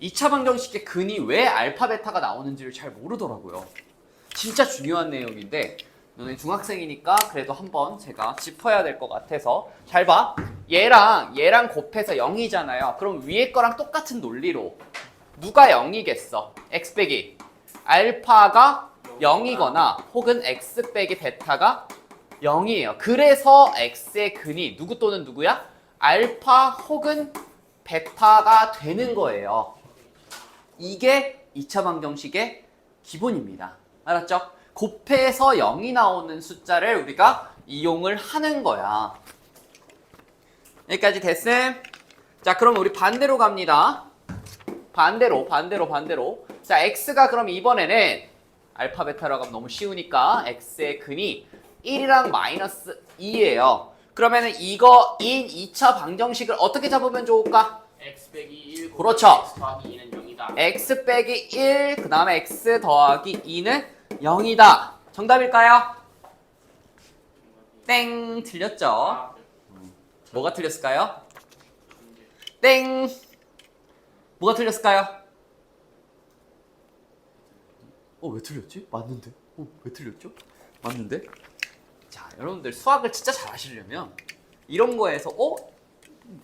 2차 방정식의 근이 왜 알파, 베타가 나오는지를 잘 모르더라고요. 진짜 중요한 내용인데 너네 중학생이니까 그래도 한번 제가 짚어야 될 것 같아서 잘 봐. 얘랑 곱해서 0이잖아요. 그럼 위에 거랑 똑같은 논리로 누가 0이겠어? x 빼기 알파가 0이거나 혹은 x 빼기 베타가 0이에요. 그래서 x의 근이 누구 또는 누구야? 알파 혹은 베타가 되는 거예요. 이게 2차 방정식의 기본입니다. 알았죠? 곱해서 0이 나오는 숫자를 우리가 이용을 하는 거야. 여기까지 됐음? 자, 그럼 우리 반대로 갑니다. 반대로. 자, x가 그럼 이번에는 알파, 베타라고 하면 너무 쉬우니까 x의 근이 1이랑 마이너스 2예요. 그러면은 이거인 2차 방정식을 어떻게 잡으면 좋을까? x 빼기 1 그렇죠. x 더하기 2는 0이다. x 빼기 1, 그 다음에 x 더하기 2는 0이다. 정답일까요? 땡, 틀렸죠? 뭐가 틀렸을까요? 땡! 뭐가 틀렸을까요? 왜 틀렸지? 맞는데? 왜 틀렸죠? 맞는데? 자, 여러분들 수학을 진짜 잘 하시려면 이런 거에서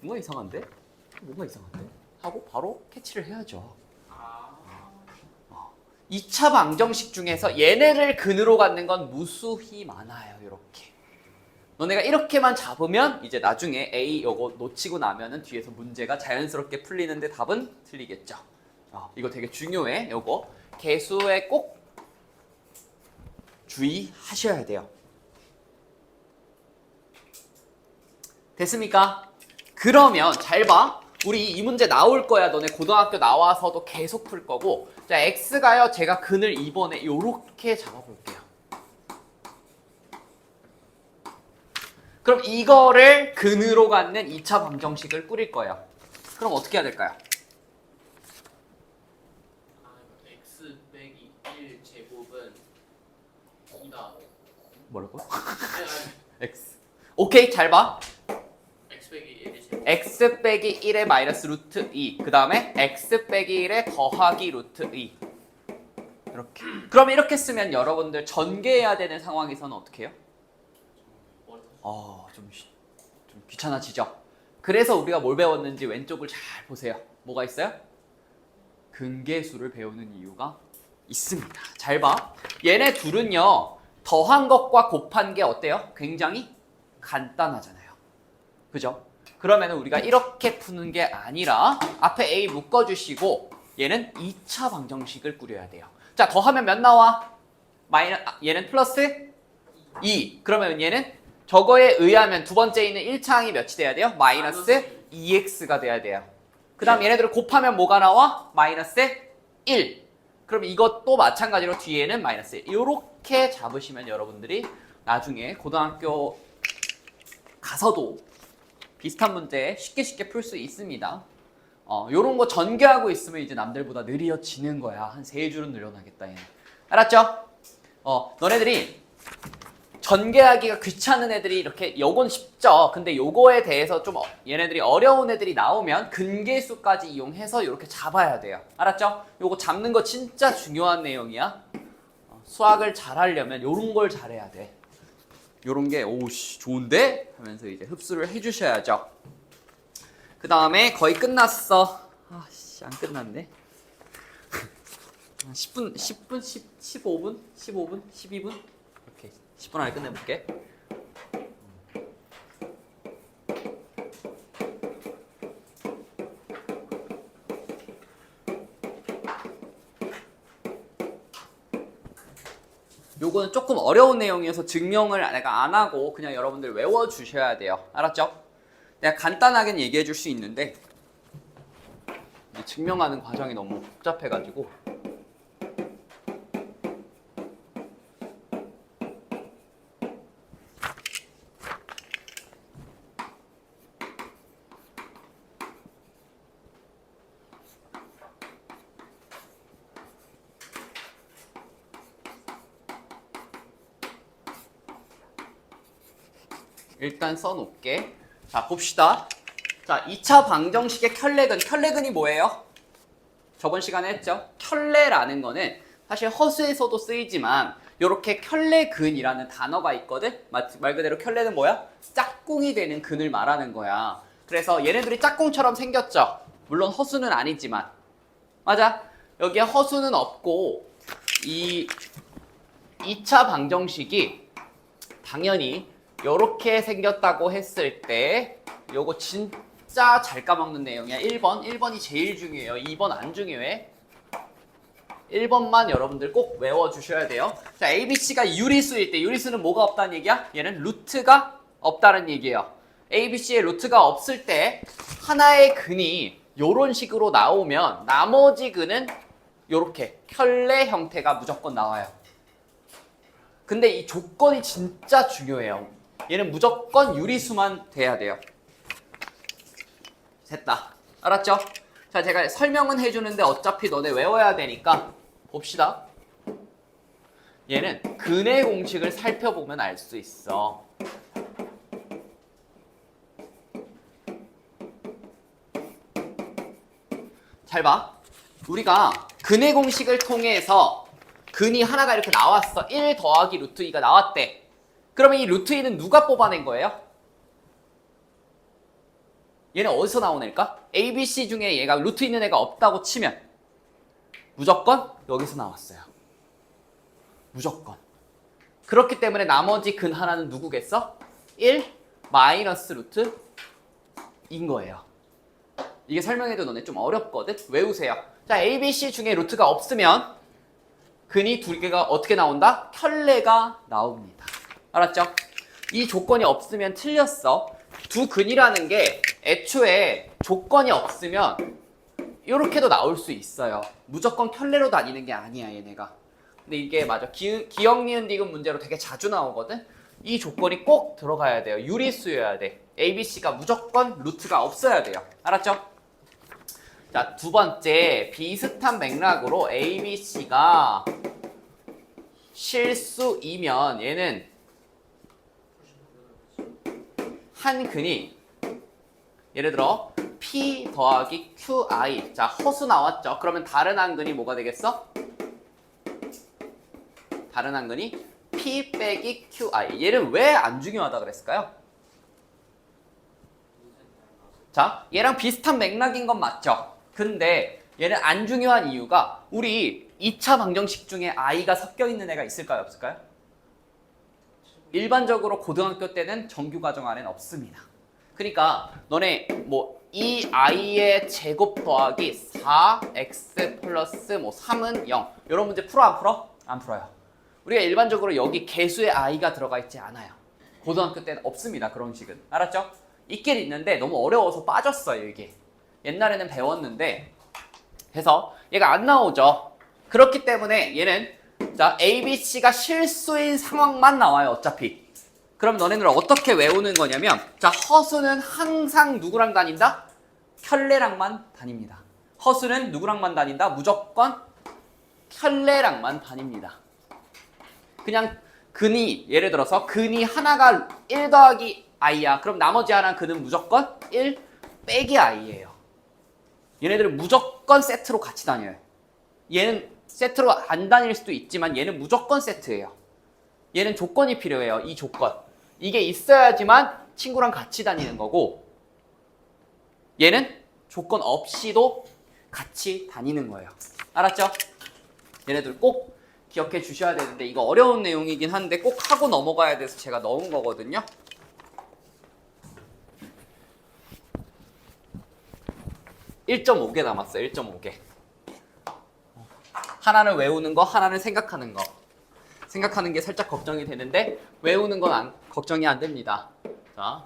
뭔가 이상한데? 뭔가 이상한데? 하고 바로 캐치를 해야죠. 2차 방정식 중에서 얘네를 근으로 갖는 건 무수히 많아요. 이렇게. 너네가 이렇게만 잡으면 이제 나중에 A 요거 놓치고 나면은 뒤에서 문제가 자연스럽게 풀리는데 답은 틀리겠죠. 이거 되게 중요해. 요거 개수에 꼭 주의하셔야 돼요. 됐습니까? 그러면 잘 봐. 우리 이 문제 나올 거야. 너네 고등학교 나와서도 계속 풀 거고. 자, x가요. 제가 근을 이번에 요렇게 잡아볼게요. 그럼 이거를 근으로 갖는 2차 방정식을 꾸릴 거예요. 그럼 어떻게 해야 될까요? x 빼기 1 제곱은 2다. 뭐라고? 아니 x. 오케이, 잘 봐. x 빼기 1의 제곱. x 빼기 1의 마이너스 루트 2. 그 다음에 x 빼기 1의 더하기 루트 2. 이렇게. 그럼 이렇게 쓰면 여러분들 전개해야 되는 상황에서는 어떻게 해요? 좀 귀찮아지죠? 그래서 우리가 뭘 배웠는지 왼쪽을 잘 보세요. 뭐가 있어요? 근계수를 배우는 이유가 있습니다. 잘 봐. 얘네 둘은요. 더한 것과 곱한 게 어때요? 굉장히 간단하잖아요. 그죠? 그러면 우리가 이렇게 푸는 게 아니라 앞에 A 묶어주시고 얘는 2차 방정식을 꾸려야 돼요. 자, 더하면 몇 나와? 얘는 플러스 2. 그러면 얘는 저거에 의하면 두 번째 있는 1차항이 몇이 돼야 돼요? 마이너스 2x가 돼야 돼요. 그 다음 얘네들을 곱하면 뭐가 나와? 마이너스 1. 그럼 이것도 마찬가지로 뒤에는 마이너스 1. 이렇게 잡으시면 여러분들이 나중에 고등학교 가서도 비슷한 문제 쉽게 풀 수 있습니다. 요런 거 전개하고 있으면 이제 남들보다 느려지는 거야. 한 3줄은 늘어나겠다. 얘는. 알았죠? 너네들이 전개하기가 귀찮은 애들이 이렇게 요건 쉽죠. 근데 요거에 대해서 좀 얘네들이 어려운 애들이 나오면 근계수까지 이용해서 이렇게 잡아야 돼요. 알았죠? 요거 잡는 거 진짜 중요한 내용이야. 수학을 잘하려면 요런 걸 잘해야 돼. 요런 게 오씨 좋은데? 하면서 이제 흡수를 해주셔야죠. 그 다음에 거의 끝났어. 아씨 안 끝났네. 10분, 15분, 12분? 오케이. 10분 안에 끝내볼게. 요거는 조금 어려운 내용이어서 증명을 내가 안 하고 그냥 여러분들 외워주셔야 돼요. 알았죠? 내가 간단하게 얘기해 줄 수 있는데 증명하는 과정이 너무 복잡해가지고 일단 써놓을게. 자, 봅시다. 자, 2차 방정식의 켤레근이 뭐예요? 저번 시간에 했죠? 켤레라는 거는 사실 허수에서도 쓰이지만 이렇게 켤레근이라는 단어가 있거든? 말 그대로 켤레는 뭐야? 짝꿍이 되는 근을 말하는 거야. 그래서 얘네들이 짝꿍처럼 생겼죠? 물론 허수는 아니지만. 맞아? 여기에 허수는 없고 이 2차 방정식이 당연히 요렇게 생겼다고 했을 때 요거 진짜 잘 까먹는 내용이야. 1번이 제일 중요해요. 2번 안 중요해. 1번만 여러분들 꼭 외워주셔야 돼요. 자, ABC가 유리수일 때 유리수는 뭐가 없다는 얘기야? 얘는 루트가 없다는 얘기예요. ABC의 루트가 없을 때 하나의 근이 요런 식으로 나오면 나머지 근은 요렇게 켤레 형태가 무조건 나와요. 근데 이 조건이 진짜 중요해요. 얘는 무조건 유리수만 돼야 돼요. 됐다. 알았죠? 자, 제가 설명은 해주는데 어차피 너네 외워야 되니까 봅시다. 얘는 근의 공식을 살펴보면 알 수 있어. 잘 봐. 우리가 근의 공식을 통해서 근이 하나가 이렇게 나왔어. 1 더하기 루트 2가 나왔대. 그러면 이 루트 2는 누가 뽑아낸 거예요? 얘는 어디서 나온 애일까? ABC 중에 얘가 루트 있는 애가 없다고 치면 무조건 여기서 나왔어요. 무조건. 그렇기 때문에 나머지 근 하나는 누구겠어? 1 마이너스 루트 2인 거예요. 이게 설명해도 너네 좀 어렵거든? 외우세요. 자, ABC 중에 루트가 없으면 근이 두 개가 어떻게 나온다? 켤레가 나옵니다. 알았죠? 이 조건이 없으면 틀렸어. 두 근이라는 게 애초에 조건이 없으면 이렇게도 나올 수 있어요. 무조건 켤레로 다니는 게 아니야 얘네가. 근데 이게 맞아. 기역, 니은, 디귿 문제로 되게 자주 나오거든. 이 조건이 꼭 들어가야 돼요. 유리수여야 돼. ABC가 무조건 루트가 없어야 돼요. 알았죠? 자, 두 번째, 비슷한 맥락으로 ABC가 실수이면 얘는 한 근이 예를 들어 P 더하기 QI. 자, 허수 나왔죠? 그러면 다른 한 근이 뭐가 되겠어? 다른 한 근이 P 빼기 QI. 얘는 왜 안 중요하다 그랬을까요? 자, 얘랑 비슷한 맥락인 건 맞죠? 근데 얘는 안 중요한 이유가 우리 2차 방정식 중에 i가 섞여 있는 애가 있을까요? 없을까요? 일반적으로 고등학교 때는 정규 과정 안에는 없습니다. 그러니까 너네 뭐 이 i의 제곱 더하기 4x 플러스 뭐 3은 0 이런 문제 풀어 안 풀어? 안 풀어요. 우리가 일반적으로 여기 개수의 i가 들어가 있지 않아요. 고등학교 때는 없습니다. 그런 식은. 알았죠? 있긴 있는데 너무 어려워서 빠졌어요 이게. 옛날에는 배웠는데 해서 얘가 안 나오죠. 그렇기 때문에 얘는 자 ABC가 실수인 상황만 나와요 어차피. 그럼 너네는 어떻게 외우는 거냐면 자 허수는 항상 누구랑 다닌다? 켤레랑만 다닙니다. 허수는 누구랑만 다닌다? 무조건 켤레랑만 다닙니다. 그냥 근이 예를 들어서 근이 하나가 1 더하기 i야. 그럼 나머지 하나는 근은 무조건 1 빼기 i예요. 얘네들은 무조건 세트로 같이 다녀요. 얘는 세트로 안 다닐 수도 있지만 얘는 무조건 세트예요. 얘는 조건이 필요해요. 이 조건. 이게 있어야지만 친구랑 같이 다니는 거고 얘는 조건 없이도 같이 다니는 거예요. 알았죠? 얘네들 꼭 기억해 주셔야 되는데 이거 어려운 내용이긴 한데 꼭 하고 넘어가야 돼서 제가 넣은 거거든요. (1.5개) 남았어요. 1.5개. 하나는 외우는 거, 하나는 생각하는 거. 생각하는 게 살짝 걱정이 되는데 외우는 건 걱정이 안 됩니다. 자.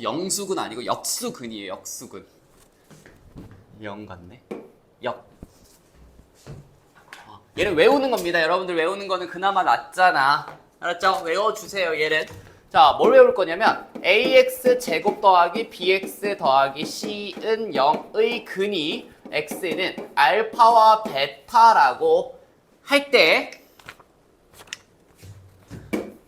영수근 아니고 역수근이에요. 역수근. 영 같네. 역. 얘는 외우는 겁니다. 여러분들 외우는 거는 그나마 낫잖아. 알았죠? 외워주세요. 얘는. 자, 뭘 외울 거냐면 ax 제곱 더하기 bx 더하기 c은 0의 근이 x는 알파와 베타라고 할 때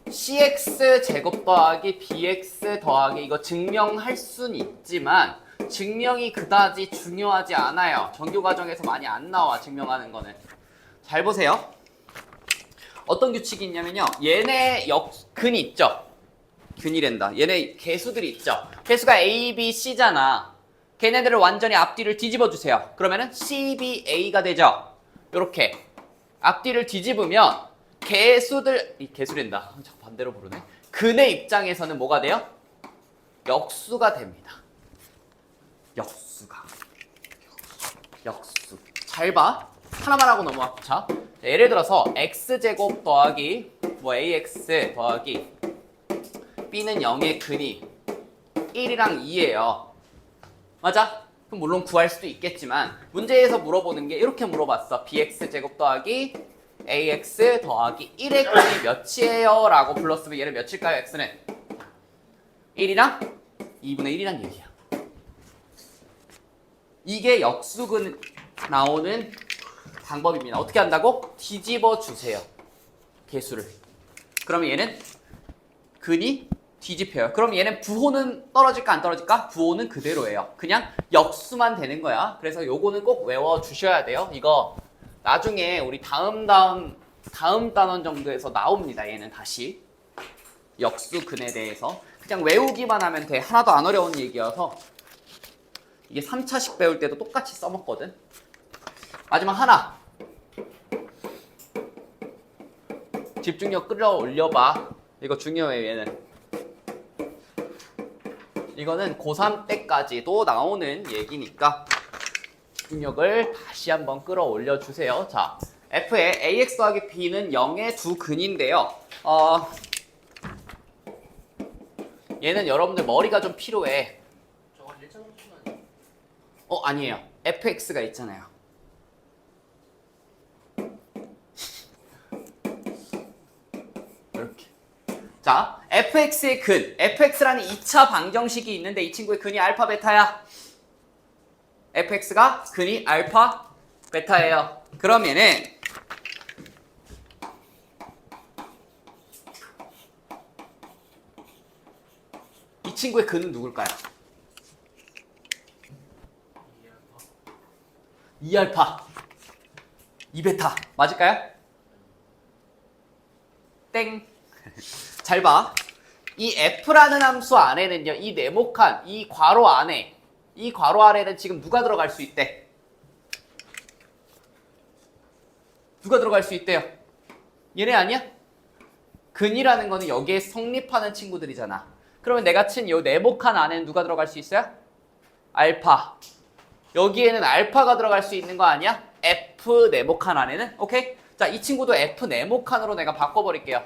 cx 제곱 더하기 bx 더하기 이거 증명할 수는 있지만 증명이 그다지 중요하지 않아요. 정규 과정에서 많이 안 나와 증명하는 거는. 잘 보세요. 어떤 규칙이 있냐면요. 얘네 근이 있죠. 근이란다. 얘네 개수들이 있죠. 개수가 A, B, C잖아. 걔네들을 완전히 앞뒤를 뒤집어 주세요. 그러면은 C, B, A가 되죠. 요렇게 앞뒤를 뒤집으면 개수란다. 반대로 부르네. 근의 입장에서는 뭐가 돼요? 역수가 됩니다. 역수. 잘 봐. 하나만 하고 넘어가. 자, 예를 들어서 x제곱 더하기 뭐 ax 더하기 b는 0의 근이 1이랑 2예요. 맞아? 그럼 물론 구할 수도 있겠지만 문제에서 물어보는 게 이렇게 물어봤어. bx제곱 더하기 ax 더하기 1의 근이 몇이에요? 라고 불렀으면 얘는 몇일까요? x는 1이랑 2분의 1이란 얘기야. 이게 역수근 나오는 방법입니다. 어떻게 한다고? 뒤집어 주세요. 개수를. 그러면 얘는 근이 뒤집혀요. 그럼 얘는 부호는 떨어질까 안 떨어질까? 부호는 그대로예요. 그냥 역수만 되는 거야. 그래서 요거는 꼭 외워 주셔야 돼요. 이거 나중에 우리 다음 단원 정도에서 나옵니다. 얘는 다시 역수근에 대해서 그냥 외우기만 하면 돼. 하나도 안 어려운 얘기여서 이게 3차식 배울 때도 똑같이 써먹거든. 마지막 하나. 집중력 끌어올려봐. 이거 중요해 얘는. 이거는 고3 때까지도 나오는 얘기니까 집중력을 다시 한번 끌어올려 주세요. 자, F의 AX 더하기 B는 0의 두 근인데요. 얘는 여러분들 머리가 좀 필요해. 저거 1.3초 아니에요? 아니에요. FX가 있잖아요. 이렇게. 자, fx의 근, fx라는 2차 방정식이 있는데 이 친구의 근이 알파 베타야. fx가 근이 알파 베타예요. 그러면은 이 친구의 근은 누굴까요? 2알파, 2베타 맞을까요? 땡. 잘 봐. 이 f라는 함수 안에는요, 이 네모칸, 이 괄호 안에는 지금 누가 들어갈 수 있대? 누가 들어갈 수 있대요? 얘네 아니야? 근이라는 거는 여기에 성립하는 친구들이잖아. 그러면 내가 친 이 네모칸 안에는 누가 들어갈 수 있어요? 알파. 여기에는 알파가 들어갈 수 있는 거 아니야? F 네모칸 안에는? 오케이? 자, 이 친구도 F 네모칸으로 내가 바꿔버릴게요.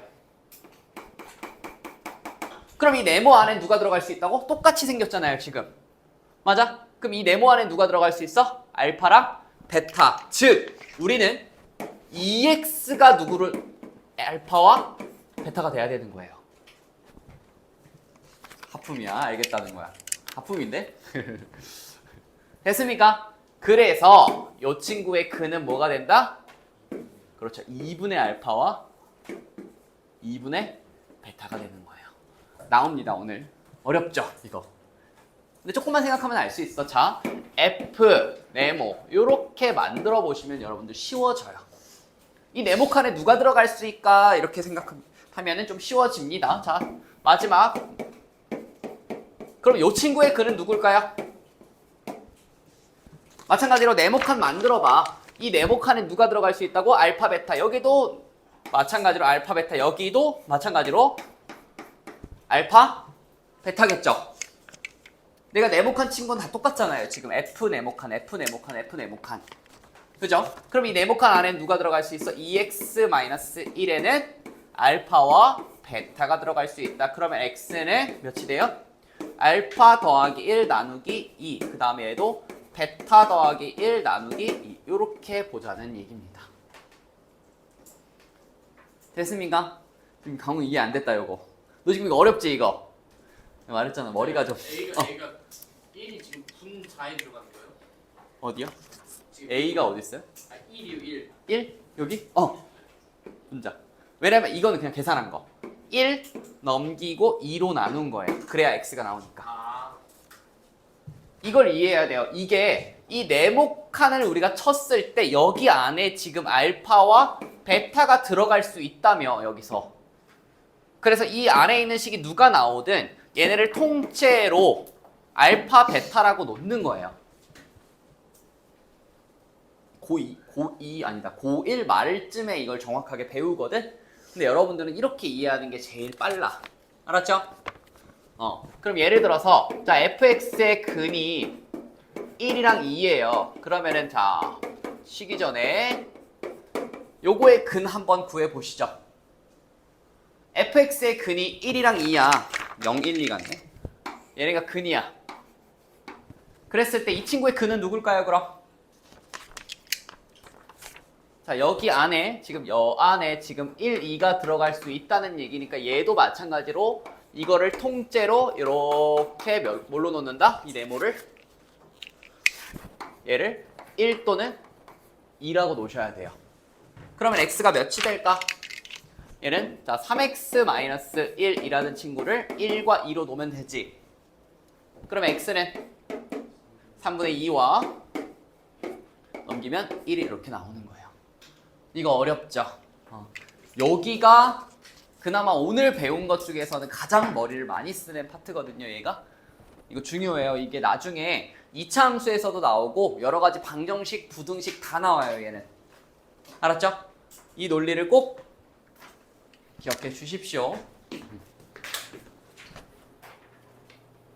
그럼 이 네모 안에 누가 들어갈 수 있다고? 똑같이 생겼잖아요, 지금. 맞아? 그럼 이 네모 안에 누가 들어갈 수 있어? 알파랑 베타. 즉, 우리는 EX가 누구를 알파와 베타가 돼야 되는 거예요. 하품이야. 알겠다는 거야. 하품인데? 됐습니까? 그래서 이 친구의 근은 뭐가 된다? 그렇죠. 2분의 알파와 2분의 베타가 되는 거예요. 나옵니다, 오늘. 어렵죠, 이거. 근데 조금만 생각하면 알 수 있어. 자, F, 네모 이렇게 만들어 보시면 여러분들 쉬워져요. 이 네모칸에 누가 들어갈 수 있을까? 이렇게 생각하면 좀 쉬워집니다. 자, 마지막. 그럼 이 친구의 근은 누굴까요? 마찬가지로 네모칸 만들어봐. 이 네모칸에 누가 들어갈 수 있다고? 알파, 베타. 여기도 마찬가지로 알파, 베타. 여기도 마찬가지로 알파, 베타겠죠. 내가 네모칸 친 건 다 똑같잖아요. 지금 F 네모칸, F 네모칸, F 네모칸. 그죠? 그럼 이 네모칸 안에 누가 들어갈 수 있어? EX-1에는 알파와 베타가 들어갈 수 있다. 그러면 X는 몇이 돼요? 알파 더하기 1 나누기 2. 그 다음에 얘도 베타 더하기 1 나누기 2. 이렇게 보자는 얘기입니다. 됐습니까? 지금 강우 이해 안 됐다, 요거. 너 지금 이거 어렵지, 이거? 말했잖아, 머리가 좀. A가 1이 지금 분자에 들어가는 거예요? 어디요? 지금 A가 어디 있어요? 1이요, 1. 1? 여기? 분자. 왜냐면 이거는 그냥 계산한 거. 1 넘기고 2로 나눈 거예요. 그래야 x가 나오니까. 아, 이걸 이해해야 돼요. 이게 이 네모칸을 우리가 쳤을 때 여기 안에 지금 알파와 베타가 들어갈 수 있다며, 여기서. 그래서 이 안에 있는 식이 누가 나오든 얘네를 통째로 알파, 베타라고 놓는 거예요. 고1 말쯤에 이걸 정확하게 배우거든? 근데 여러분들은 이렇게 이해하는 게 제일 빨라. 알았죠? 그럼 예를 들어서, 자, fx의 근이 1이랑 2예요. 그러면은, 자, 쉬기 전에 요거의 근 한번 구해보시죠. fx의 근이 1이랑 2야. 0, 1, 2 같네. 얘네가 근이야. 그랬을 때 이 친구의 근은 누굴까요, 그럼? 자, 여기 안에 지금 1, 2가 들어갈 수 있다는 얘기니까 얘도 마찬가지로 이거를 통째로 이렇게 뭘로 놓는다? 이 네모를 얘를 1 또는 2라고 놓으셔야 돼요. 그러면 x가 몇이 될까? 얘는 자 3x-1이라는 친구를 1과 2로 놓으면 되지. 그럼 x는 3분의 2와 넘기면 1이 이렇게 나오는 거예요. 이거 어렵죠? 여기가 그나마 오늘 배운 것 중에서는 가장 머리를 많이 쓰는 파트거든요, 얘가. 이거 중요해요. 이게 나중에 2차 함수에서도 나오고 여러 가지 방정식, 부등식 다 나와요, 얘는. 알았죠? 이 논리를 꼭 기억해 주십시오.